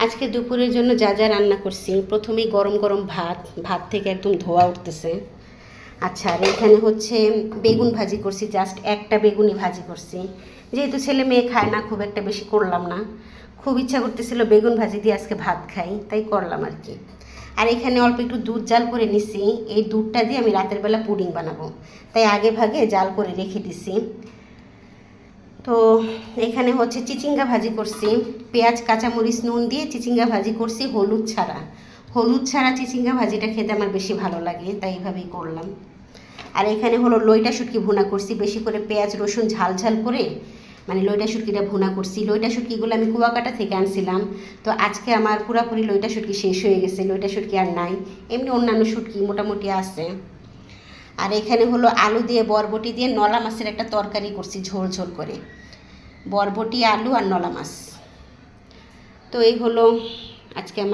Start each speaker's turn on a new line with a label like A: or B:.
A: আজকে দুপুরের জন্য যা যা রান্না করছি, প্রথমেই গরম গরম ভাত থেকে একদম ধোয়া উঠতেছে। আচ্ছা, আর এখানে হচ্ছে বেগুন ভাজি করছি, জাস্ট একটা বেগুনই ভাজি করছি, যেহেতু ছেলে মেয়ে খায় না, খুব একটা বেশি করলাম না। খুব ইচ্ছা করতেছিল বেগুন ভাজি দিয়ে আজকে ভাত খাই, তাই করলাম আর কি। আর এখানে অল্প একটু দুধ জাল করে নিছি, এই দুধটা দিয়ে আমি রাতের বেলা পুডিং বানাবো, তাই আগে ভাগে জাল করে রেখে দিছি। তো এখানে হচ্ছে চিচিঙ্গা ভাজি করছি, পেঁয়াজ কাঁচামরিচ নুন দিয়ে চিচিঙ্গা ভাজি করছি, হলুদ ছাড়া চিচিঙ্গা ভাজিটা খেতে আমার বেশি ভালো লাগে, তাই এইভাবেই করলাম। আর এখানে হলো লইটা শুটকি ভুনা করছি, বেশি করে পেঁয়াজ রসুন ঝাল ঝাল করে, মানে লইটা শুটকিটা ভুনা করছি। লইটা শুটকিগুলো আমি কুয়াকাটা থেকে আনছিলাম, তো আজকে আমার পুরাপুরি লইটা শুটকি শেষ হয়ে গেছে, লইটা শুটকি আর নাই, এমনি অন্যান্য শুটকি মোটামুটি আছে। আর এখানে হলো আলু দিয়ে বরবটি দিয়ে নলা মাছের একটা তরকারি করছি, ঝোল ঝোল করে, বরবটি আলু আর নলা মাছ। তো এই হলো আজকে আমার